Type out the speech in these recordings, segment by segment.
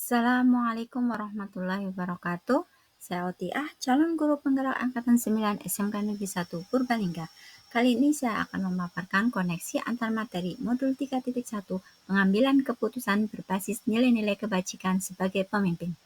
Assalamualaikum warahmatullahi wabarakatuh. Saya Otiah, calon guru penggerak Angkatan 9 SMK Negeri 1 Purbalingga. Kali ini saya akan memaparkan koneksi antar materi modul 3.1 pengambilan keputusan berbasis nilai-nilai kebajikan sebagai pemimpin.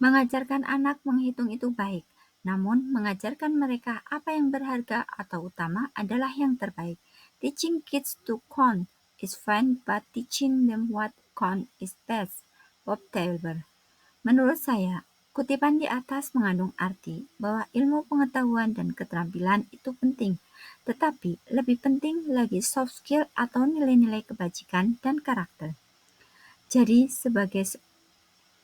Mengajarkan anak menghitung itu baik, namun mengajarkan mereka apa yang berharga atau utama adalah yang terbaik. Teaching kids to count is fine, but teaching them what count is best. Bob Taylor. Menurut saya, kutipan di atas mengandung arti bahwa ilmu pengetahuan dan keterampilan itu penting, tetapi lebih penting lagi soft skill atau nilai-nilai kebajikan dan karakter. Jadi, sebagai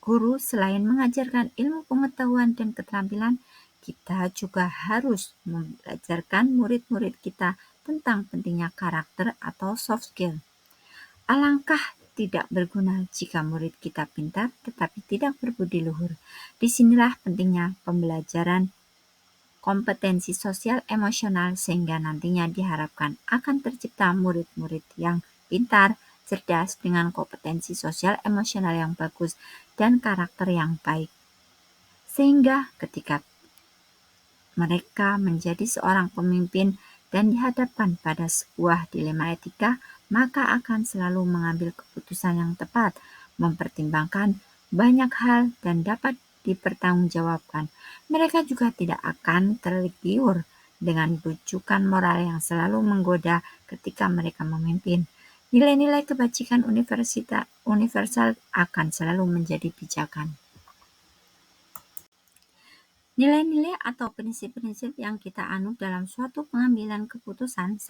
guru, selain mengajarkan ilmu pengetahuan dan keterampilan, kita juga harus mengajarkan murid-murid kita tentang pentingnya karakter atau soft skill. Alangkah tidak berguna jika murid kita pintar tetapi tidak berbudi luhur. Disinilah pentingnya pembelajaran kompetensi sosial emosional sehingga nantinya diharapkan akan tercipta murid-murid yang pintar, cerdas dengan kompetensi sosial emosional yang bagus dan karakter yang baik. Sehingga ketika mereka menjadi seorang pemimpin dan dihadapkan pada sebuah dilema etika, maka akan selalu mengambil keputusan yang tepat, mempertimbangkan banyak hal dan dapat dipertanggungjawabkan. Mereka juga tidak akan tergiur dengan bujukan moral yang selalu menggoda ketika mereka memimpin. Nilai-nilai kebajikan universal akan selalu menjadi pijakan. Nilai-nilai atau prinsip-prinsip yang kita anut dalam suatu pengambilan keputusan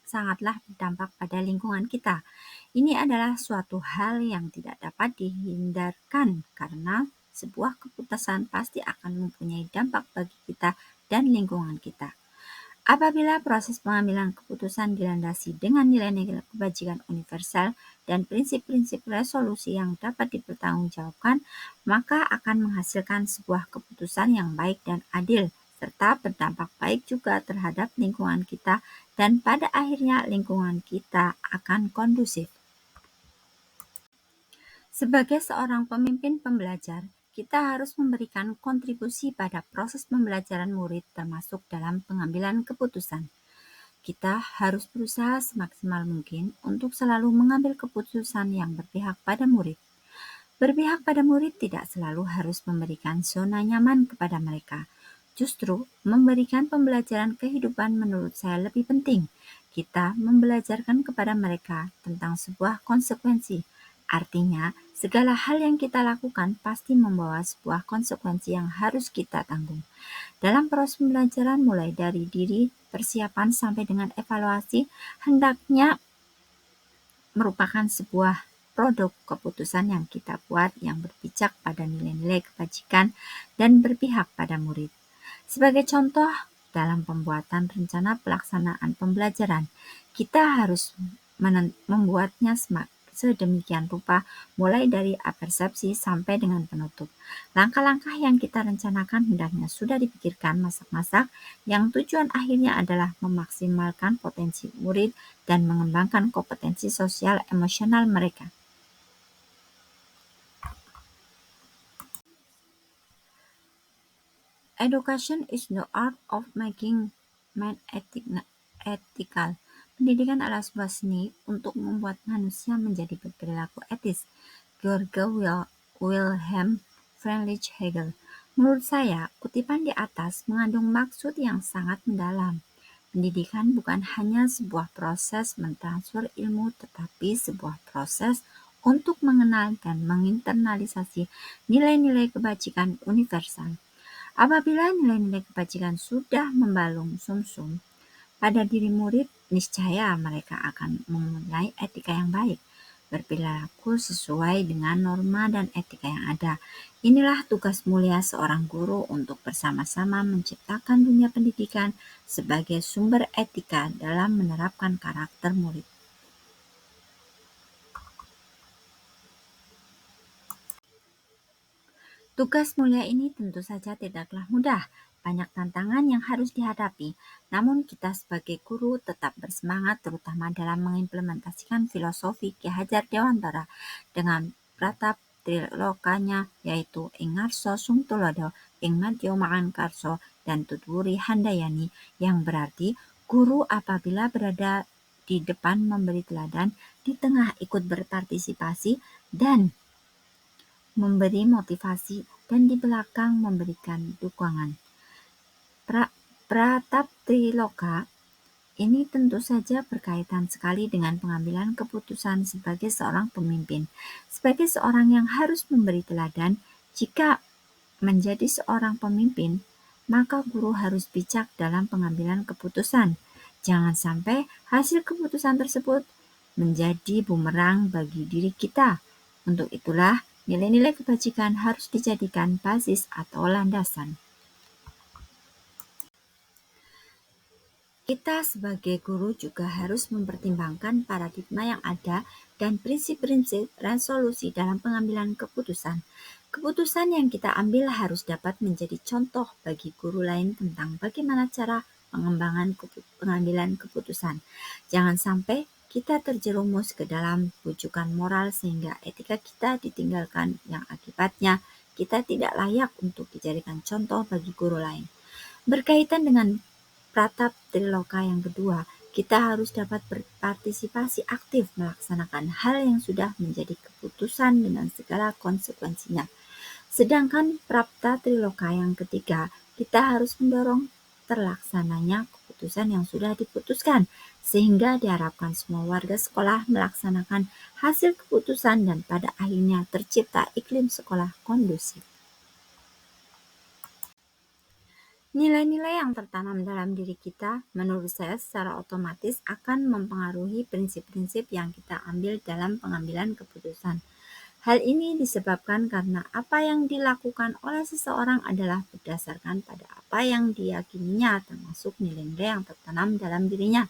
sangatlah berdampak pada lingkungan kita. Ini adalah suatu hal yang tidak dapat dihindarkan karena sebuah keputusan pasti akan mempunyai dampak bagi kita dan lingkungan kita. Apabila proses pengambilan keputusan dilandasi dengan nilai-nilai kebajikan universal dan prinsip-prinsip resolusi yang dapat dipertanggungjawabkan, maka akan menghasilkan sebuah keputusan yang baik dan adil, serta berdampak baik juga terhadap lingkungan kita dan pada akhirnya lingkungan kita akan kondusif. Sebagai seorang pemimpin pembelajar, kita harus memberikan kontribusi pada proses pembelajaran murid termasuk dalam pengambilan keputusan. Kita harus berusaha semaksimal mungkin untuk selalu mengambil keputusan yang berpihak pada murid. Berpihak pada murid tidak selalu harus memberikan zona nyaman kepada mereka. Justru, memberikan pembelajaran kehidupan menurut saya lebih penting. Kita membelajarkan kepada mereka tentang sebuah konsekuensi. Artinya, segala hal yang kita lakukan pasti membawa sebuah konsekuensi yang harus kita tanggung. Dalam proses pembelajaran mulai dari diri, persiapan sampai dengan evaluasi, hendaknya merupakan sebuah produk keputusan yang kita buat yang berpijak pada nilai-nilai kebajikan dan berpihak pada murid. Sebagai contoh, dalam pembuatan rencana pelaksanaan pembelajaran, kita harus membuatnya sedemikian rupa mulai dari apersepsi sampai dengan penutup. Langkah-langkah yang kita rencanakan hendaknya sudah dipikirkan masak-masak yang tujuan akhirnya adalah memaksimalkan potensi murid dan mengembangkan kompetensi sosial emosional mereka. Education is the art of making man ethical. Pendidikan adalah sebuah seni untuk membuat manusia menjadi berperilaku etis. George Wilhelm Friedrich Hegel. Menurut saya, kutipan di atas mengandung maksud yang sangat mendalam. Pendidikan bukan hanya sebuah proses mentransfer ilmu, tetapi sebuah proses untuk mengenal dan menginternalisasi nilai-nilai kebajikan universal. Apabila nilai-nilai kebajikan sudah membalung sumsum pada diri murid, niscaya mereka akan mempunyai etika yang baik, berperilaku sesuai dengan norma dan etika yang ada. Inilah tugas mulia seorang guru untuk bersama-sama menciptakan dunia pendidikan sebagai sumber etika dalam menerapkan karakter murid. Tugas mulia ini tentu saja tidaklah mudah. Banyak tantangan yang harus dihadapi. Namun kita sebagai guru tetap bersemangat terutama dalam mengimplementasikan filosofi Ki Hajar Dewantara dengan pratap trilokanya yaitu ing ngarsa sung tulodo, ing madya maangkarsa, dan tutwuri handayani, yang berarti guru apabila berada di depan memberi teladan, di tengah ikut berpartisipasi dan memberi motivasi, dan di belakang memberikan dukungan. Pratap Triloka ini tentu saja berkaitan sekali dengan pengambilan keputusan sebagai seorang pemimpin. Sebagai seorang yang harus memberi teladan, jika menjadi seorang pemimpin, maka guru harus bijak dalam pengambilan keputusan. Jangan sampai hasil keputusan tersebut menjadi bumerang bagi diri kita. Untuk itulah, nilai-nilai kebajikan harus dijadikan basis atau landasan. Kita sebagai guru juga harus mempertimbangkan paradigma yang ada dan prinsip-prinsip resolusi dalam pengambilan keputusan. Keputusan yang kita ambil harus dapat menjadi contoh bagi guru lain tentang bagaimana cara pengambilan keputusan. Jangan sampai kita terjerumus ke dalam bujukan moral sehingga etika kita ditinggalkan, yang akibatnya kita tidak layak untuk dijadikan contoh bagi guru lain. Berkaitan dengan pratap triloka yang kedua, kita harus dapat berpartisipasi aktif melaksanakan hal yang sudah menjadi keputusan dengan segala konsekuensinya. Sedangkan prapta triloka yang ketiga, kita harus mendorong terlaksananya keputusan yang sudah diputuskan, sehingga diharapkan semua warga sekolah melaksanakan hasil keputusan dan pada akhirnya tercipta iklim sekolah kondusif. Nilai-nilai yang tertanam dalam diri kita, menurut saya secara otomatis akan mempengaruhi prinsip-prinsip yang kita ambil dalam pengambilan keputusan. Hal ini disebabkan karena apa yang dilakukan oleh seseorang adalah berdasarkan pada apa yang diyakininya, termasuk nilai-nilai yang tertanam dalam dirinya.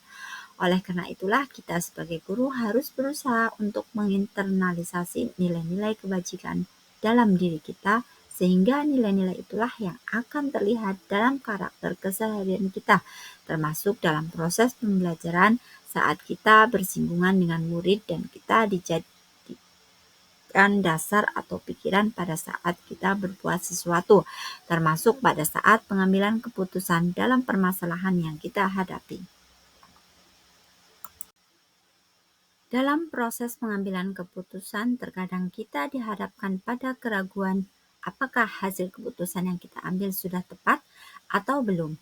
Oleh karena itulah, kita sebagai guru harus berusaha untuk menginternalisasi nilai-nilai kebajikan dalam diri kita, sehingga nilai-nilai itulah yang akan terlihat dalam karakter keseharian kita, termasuk dalam proses pembelajaran saat kita bersinggungan dengan murid dan kita dijadikan dasar atau pikiran pada saat kita berbuat sesuatu, termasuk pada saat pengambilan keputusan dalam permasalahan yang kita hadapi. Dalam proses pengambilan keputusan, terkadang kita dihadapkan pada keraguan apakah hasil keputusan yang kita ambil sudah tepat atau belum.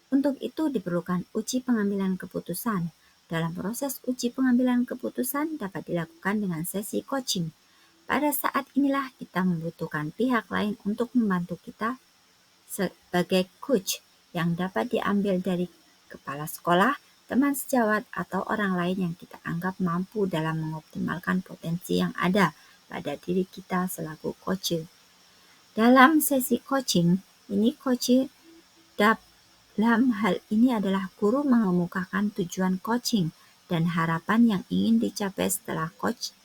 Untuk itu diperlukan uji pengambilan keputusan. Dalam proses uji pengambilan keputusan dapat dilakukan dengan sesi coaching. Pada saat inilah kita membutuhkan pihak lain untuk membantu kita sebagai coach yang dapat diambil dari kepala sekolah, teman sejawat, atau orang lain yang kita anggap mampu dalam mengoptimalkan potensi yang ada pada diri kita selaku coach. Dalam sesi coaching, coach dalam hal ini adalah guru mengemukakan tujuan coaching dan harapan yang ingin dicapai setelah coaching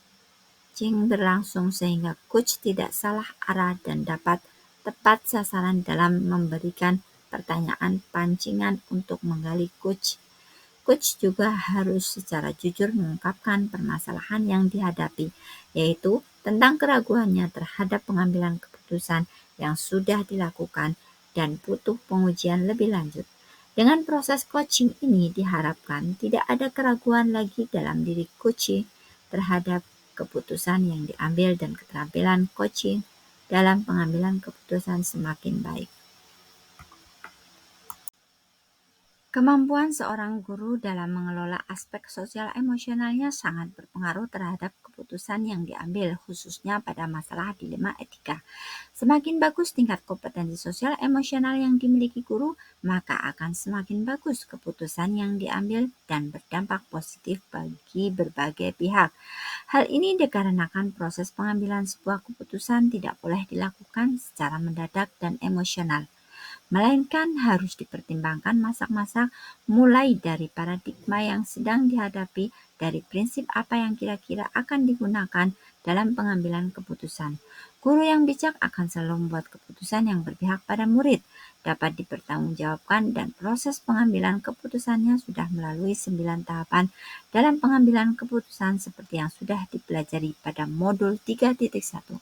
berlangsung sehingga coach tidak salah arah dan dapat tepat sasaran dalam memberikan pertanyaan pancingan untuk menggali coach. Coach juga harus secara jujur mengungkapkan permasalahan yang dihadapi, yaitu tentang keraguannya terhadap pengambilan keputusan yang sudah dilakukan dan butuh pengujian lebih lanjut. Dengan proses coaching ini diharapkan tidak ada keraguan lagi dalam diri coach terhadap keputusan yang diambil dan keterampilan coaching dalam pengambilan keputusan semakin baik. Kemampuan seorang guru dalam mengelola aspek sosial emosionalnya sangat berpengaruh terhadap keputusan yang diambil, khususnya pada masalah dilema etika. Semakin bagus tingkat kompetensi sosial emosional yang dimiliki guru, maka akan semakin bagus keputusan yang diambil dan berdampak positif bagi berbagai pihak. Hal ini dikarenakan proses pengambilan sebuah keputusan tidak boleh dilakukan secara mendadak dan emosional, melainkan harus dipertimbangkan masak-masak mulai dari paradigma yang sedang dihadapi, dari prinsip apa yang kira-kira akan digunakan, dalam pengambilan keputusan. Guru yang bijak akan selalu membuat keputusan yang berpihak pada murid, dapat dipertanggungjawabkan, dan proses pengambilan keputusannya sudah melalui 9 tahapan dalam pengambilan keputusan seperti yang sudah dipelajari pada modul 3.1.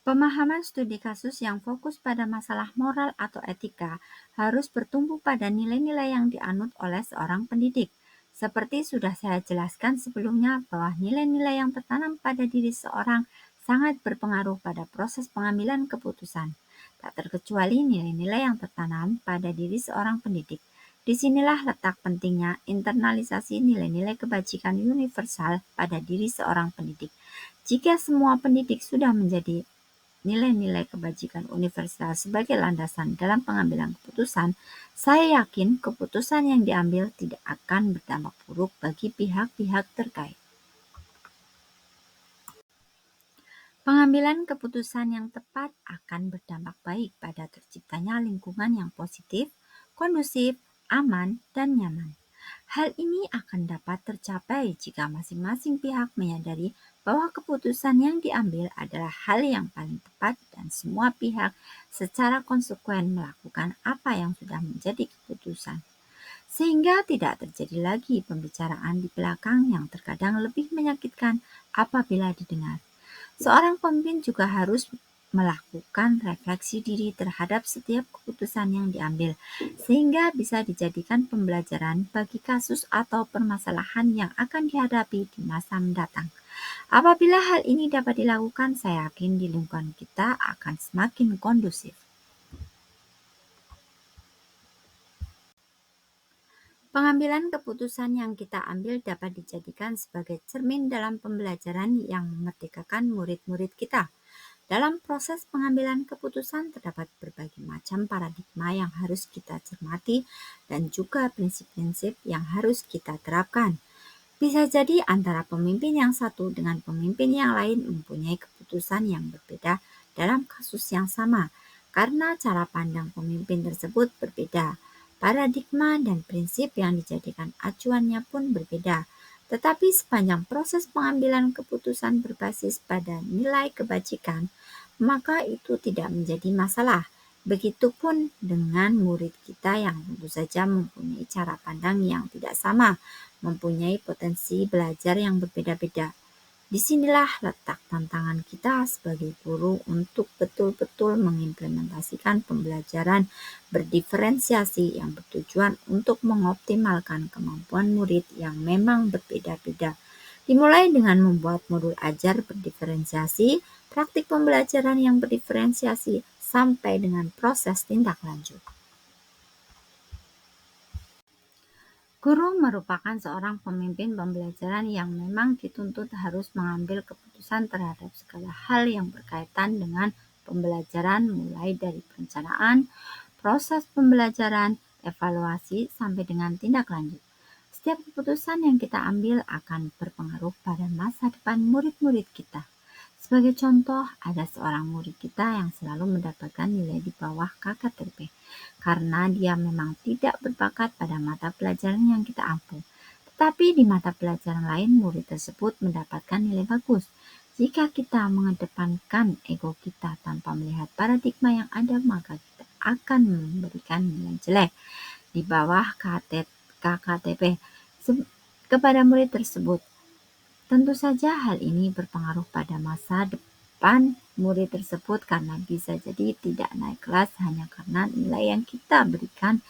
Pemahaman studi kasus yang fokus pada masalah moral atau etika harus bertumbuh pada nilai-nilai yang dianut oleh seorang pendidik. Seperti sudah saya jelaskan sebelumnya bahwa nilai-nilai yang tertanam pada diri seorang sangat berpengaruh pada proses pengambilan keputusan. Tak terkecuali nilai-nilai yang tertanam pada diri seorang pendidik. Disinilah letak pentingnya internalisasi nilai-nilai kebajikan universal pada diri seorang pendidik. Jika semua pendidik sudah menjadi nilai-nilai kebajikan universal sebagai landasan dalam pengambilan keputusan, saya yakin keputusan yang diambil tidak akan berdampak buruk bagi pihak-pihak terkait. Pengambilan keputusan yang tepat akan berdampak baik pada terciptanya lingkungan yang positif, kondusif, aman, dan nyaman. Hal ini akan dapat tercapai jika masing-masing pihak menyadari bahwa keputusan yang diambil adalah hal yang paling tepat dan semua pihak secara konsekuen melakukan apa yang sudah menjadi keputusan. Sehingga tidak terjadi lagi pembicaraan di belakang yang terkadang lebih menyakitkan apabila didengar. Seorang pemimpin juga harus melakukan refleksi diri terhadap setiap keputusan yang diambil, sehingga bisa dijadikan pembelajaran bagi kasus atau permasalahan yang akan dihadapi di masa mendatang. Apabila hal ini dapat dilakukan, saya yakin di lingkungan kita akan semakin kondusif. Pengambilan keputusan yang kita ambil dapat dijadikan sebagai cermin dalam pembelajaran yang memerdekakan murid-murid kita. Dalam proses pengambilan keputusan terdapat berbagai macam paradigma yang harus kita cermati dan juga prinsip-prinsip yang harus kita terapkan. Bisa jadi antara pemimpin yang satu dengan pemimpin yang lain mempunyai keputusan yang berbeda dalam kasus yang sama, karena cara pandang pemimpin tersebut berbeda. Paradigma dan prinsip yang dijadikan acuannya pun berbeda. Tetapi sepanjang proses pengambilan keputusan berbasis pada nilai kebajikan, maka itu tidak menjadi masalah. Begitupun dengan murid kita yang tentu saja mempunyai cara pandang yang tidak sama, mempunyai potensi belajar yang berbeda-beda. Disinilah letak tantangan kita sebagai guru untuk betul-betul mengimplementasikan pembelajaran berdiferensiasi yang bertujuan untuk mengoptimalkan kemampuan murid yang memang berbeda-beda. Dimulai dengan membuat modul ajar berdiferensiasi, praktik pembelajaran yang berdiferensiasi, sampai dengan proses tindak lanjut. Guru merupakan seorang pemimpin pembelajaran yang memang dituntut harus mengambil keputusan terhadap segala hal yang berkaitan dengan pembelajaran, mulai dari perencanaan, proses pembelajaran, evaluasi, sampai dengan tindak lanjut. Setiap keputusan yang kita ambil akan berpengaruh pada masa depan murid-murid kita. Sebagai contoh, ada seorang murid kita yang selalu mendapatkan nilai di bawah KKTP karena dia memang tidak berbakat pada mata pelajaran yang kita ampu. Tetapi di mata pelajaran lain, murid tersebut mendapatkan nilai bagus. Jika kita mengedepankan ego kita tanpa melihat paradigma yang ada, maka kita akan memberikan nilai jelek di bawah KKTP kepada murid tersebut. Tentu saja hal ini berpengaruh pada masa depan murid tersebut karena bisa jadi tidak naik kelas hanya karena nilai yang kita berikan.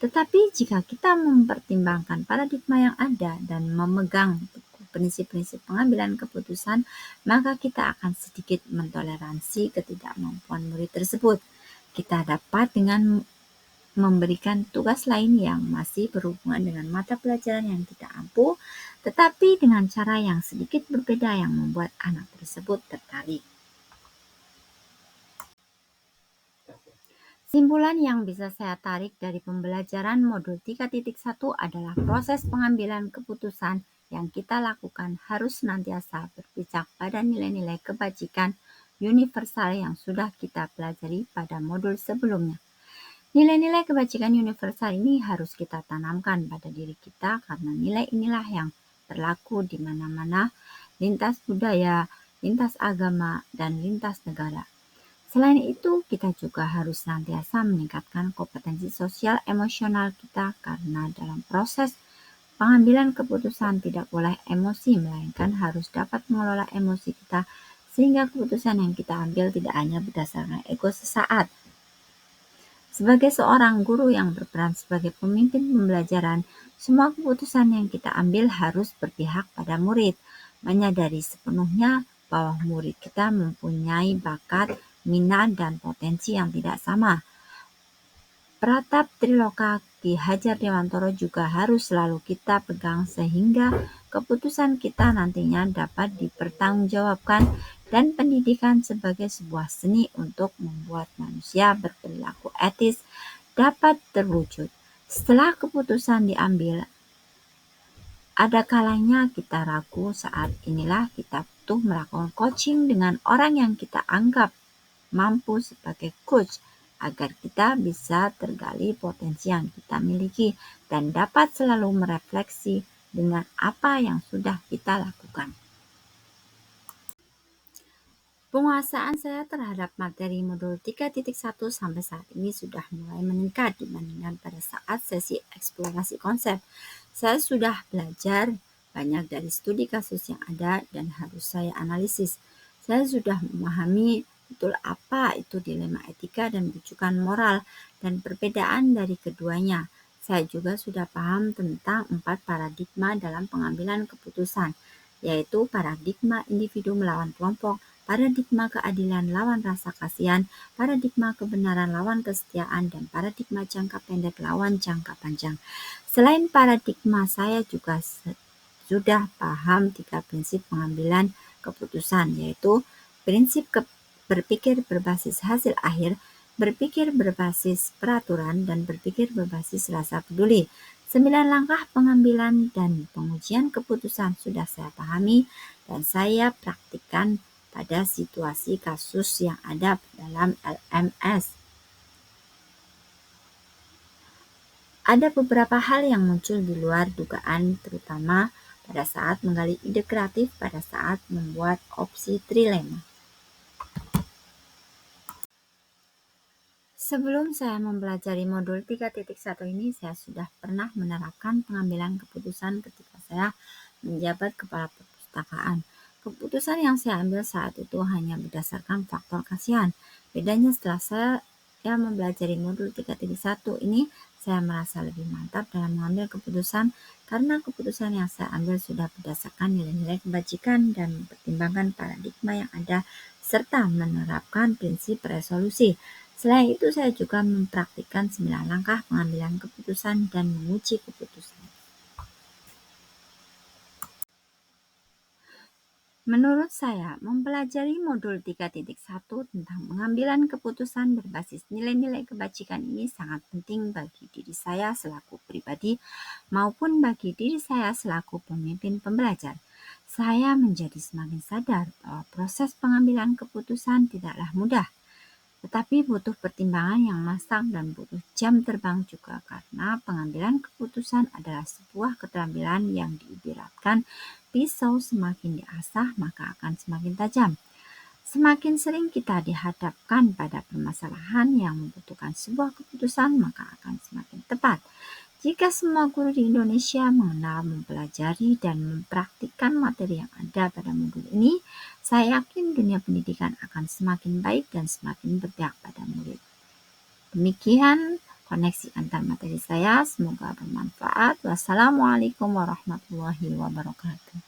Tetapi jika kita mempertimbangkan paradigma yang ada dan memegang prinsip-prinsip pengambilan keputusan, maka kita akan sedikit mentoleransi ketidakmampuan murid tersebut. Kita dapat dengan memberikan tugas lain yang masih berhubungan dengan mata pelajaran yang tidak ampuh, tetapi dengan cara yang sedikit berbeda yang membuat anak tersebut tertarik. Simpulan yang bisa saya tarik dari pembelajaran modul 3.1 adalah proses pengambilan keputusan yang kita lakukan harus senantiasa berpijak pada nilai-nilai kebajikan universal yang sudah kita pelajari pada modul sebelumnya. Nilai-nilai kebajikan universal ini harus kita tanamkan pada diri kita karena nilai inilah yang berlaku di mana-mana, lintas budaya, lintas agama, dan lintas negara. Selain itu, kita juga harus senantiasa meningkatkan kompetensi sosial emosional kita karena dalam proses pengambilan keputusan tidak boleh emosi, melainkan harus dapat mengelola emosi kita sehingga keputusan yang kita ambil tidak hanya berdasarkan ego sesaat. Sebagai seorang guru yang berperan sebagai pemimpin pembelajaran, semua keputusan yang kita ambil harus berpihak pada murid, menyadari sepenuhnya bahwa murid kita mempunyai bakat, minat, dan potensi yang tidak sama. Pratap Triloka Ki Hajar Dewantara juga harus selalu kita pegang sehingga keputusan kita nantinya dapat dipertanggungjawabkan dan pendidikan sebagai sebuah seni untuk membuat manusia berperilaku etis dapat terwujud. Setelah keputusan diambil, ada kalanya kita ragu. Saat inilah kita butuh melakukan coaching dengan orang yang kita anggap mampu sebagai coach agar kita bisa tergali potensi yang kita miliki dan dapat selalu merefleksi dengan apa yang sudah kita lakukan. Penguasaan saya terhadap materi modul 3.1 sampai saat ini sudah mulai meningkat dibandingkan pada saat sesi eksplorasi konsep. Saya sudah belajar banyak dari studi kasus yang ada dan harus saya analisis. Saya sudah memahami betul apa itu dilema etika dan rujukan moral dan perbedaan dari keduanya. Saya juga sudah paham tentang 4 paradigma dalam pengambilan keputusan, yaitu paradigma individu melawan kelompok, paradigma keadilan lawan rasa kasihan, paradigma kebenaran lawan kesetiaan, dan paradigma jangka pendek lawan jangka panjang. Selain paradigma, saya juga sudah paham 3 prinsip pengambilan keputusan, yaitu prinsip berpikir berbasis hasil akhir, berpikir berbasis peraturan, dan berpikir berbasis rasa peduli. 9 langkah pengambilan dan pengujian keputusan sudah saya pahami dan saya praktikkan pada situasi kasus yang ada dalam LMS. Ada beberapa hal yang muncul di luar dugaan, terutama pada saat menggali ide kreatif pada saat membuat opsi trilema. Sebelum saya mempelajari modul 3.1 ini, saya sudah pernah menerapkan pengambilan keputusan ketika saya menjabat kepala perpustakaan. Keputusan yang saya ambil saat itu hanya berdasarkan faktor kasihan. Bedanya setelah saya mempelajari modul 3.1 ini, saya merasa lebih mantap dalam mengambil keputusan karena keputusan yang saya ambil sudah berdasarkan nilai-nilai kebajikan dan mempertimbangkan paradigma yang ada serta menerapkan prinsip resolusi. Selain itu, saya juga mempraktikkan 9 langkah pengambilan keputusan dan menguji keputusan. Menurut saya, mempelajari modul 3.1 tentang pengambilan keputusan berbasis nilai-nilai kebajikan ini sangat penting bagi diri saya selaku pribadi maupun bagi diri saya selaku pemimpin pembelajar. Saya menjadi semakin sadar bahwa proses pengambilan keputusan tidaklah mudah, tetapi butuh pertimbangan yang matang dan butuh jam terbang juga karena pengambilan keputusan adalah sebuah keterampilan yang diibaratkan pisau semakin diasah maka akan semakin tajam. Semakin sering kita dihadapkan pada permasalahan yang membutuhkan sebuah keputusan maka akan semakin tepat. Jika semua guru di Indonesia mengenal, mempelajari, dan mempraktikkan materi yang ada pada modul ini, saya yakin dunia pendidikan akan semakin baik dan semakin berpihak pada murid. Demikian koneksi antar materi saya, semoga bermanfaat. Wassalamualaikum warahmatullahi wabarakatuh.